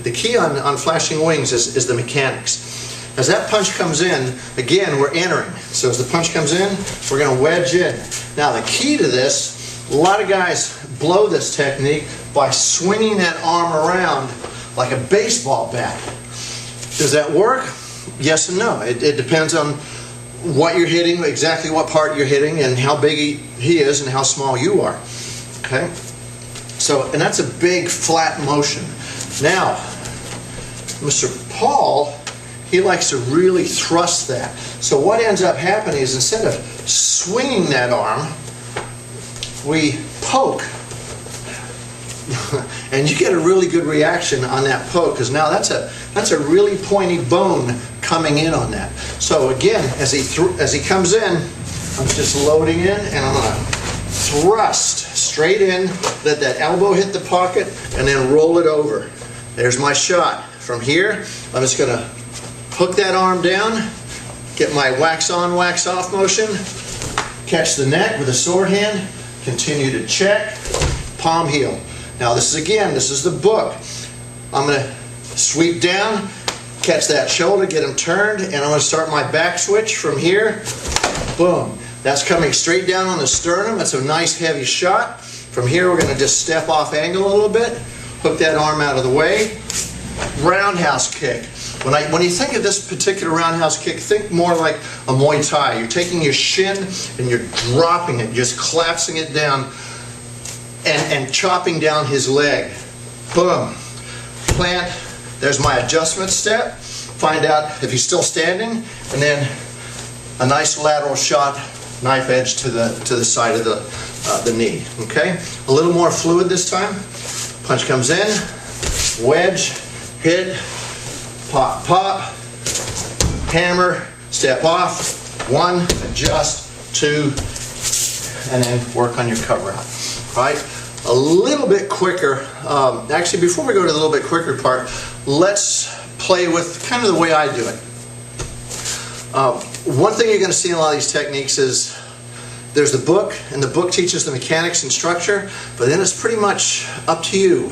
the key on flashing wings is the mechanics. As that punch comes in, again, we're entering. So as the punch comes in, we're going to wedge in. Now the key to this, a lot of guys blow this technique by swinging that arm around like a baseball bat. Does that work? Yes and no. It depends on what you're hitting, exactly what part you're hitting, and how big he is and how small you are. Okay? So, and that's a big flat motion. Now, Mr. Paul, he likes to really thrust that. So what ends up happening is instead of swinging that arm, we poke. And you get a really good reaction on that poke, because now that's a really pointy bone coming in on that. So again, as he comes in, I'm just loading in, and I'm going to thrust straight in, let that elbow hit the pocket, and then roll it over. There's my shot. From here, I'm just going to hook that arm down, get my wax on, wax off motion, catch the neck with a sword hand, continue to check, palm heel. Now this is the book. I'm going to sweep down, catch that shoulder, get him turned, and I'm going to start my back switch from here. Boom. That's coming straight down on the sternum. That's a nice heavy shot. From here we're going to just step off angle a little bit, hook that arm out of the way. Roundhouse kick. When you think of this particular roundhouse kick, think more like a Muay Thai. You're taking your shin and you're dropping it, just collapsing it down and chopping down his leg. Boom. Plant. There's my adjustment step. Find out if he's still standing, and then a nice lateral shot, knife edge to the side of the knee. Okay? A little more fluid this time. Punch comes in, wedge, hit, pop, pop, hammer, step off, 1, adjust, 2, and then work on your cover out. Right? A little bit quicker. Actually, before we go to the little bit quicker part, let's play with kind of the way I do it. One thing you're going to see in a lot of these techniques is there's the book, and the book teaches the mechanics and structure, but then it's pretty much up to you.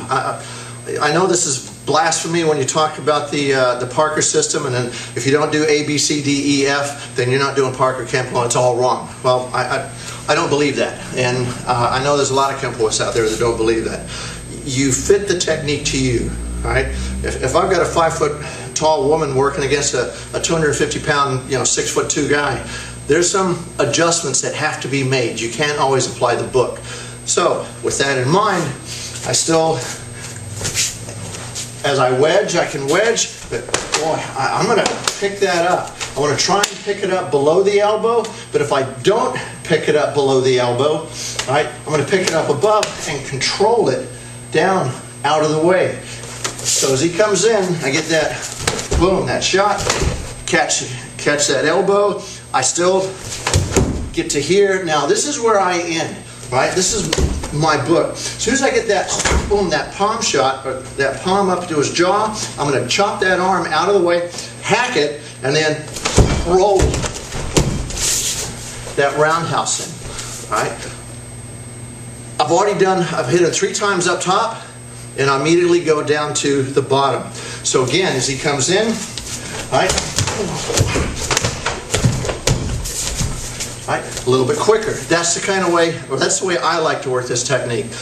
I know this is blasphemy when you talk about the Parker system, and then if you don't do A, B, C, D, E, F, then you're not doing Parker Kempo, it's all wrong. Well, I don't believe that, and I know there's a lot of Kempoists out there that don't believe that. You fit the technique to you, all right? If I've got a 5-foot tall woman working against a 250-pound, 6'2" guy, there's some adjustments that have to be made. You can't always apply the book. So, with that in mind, I still, as I wedge, I can wedge, but boy, I'm going to pick that up. I want to try and pick it up below the elbow, but if I don't pick it up below the elbow, right, I'm going to pick it up above and control it down out of the way. So as he comes in, I get that, boom, that shot, catch that elbow. I still get to here. Now this is where I end, right? This is my book. As soon as I get that, boom, that palm shot, or that palm up to his jaw, I'm going to chop that arm out of the way, hack it, and then roll that roundhouse in. All right? I've hit it 3 times up top, and I immediately go down to the bottom. So again, as he comes in, all right, a little bit quicker. That's the kind of way, or that's the way I like to work this technique.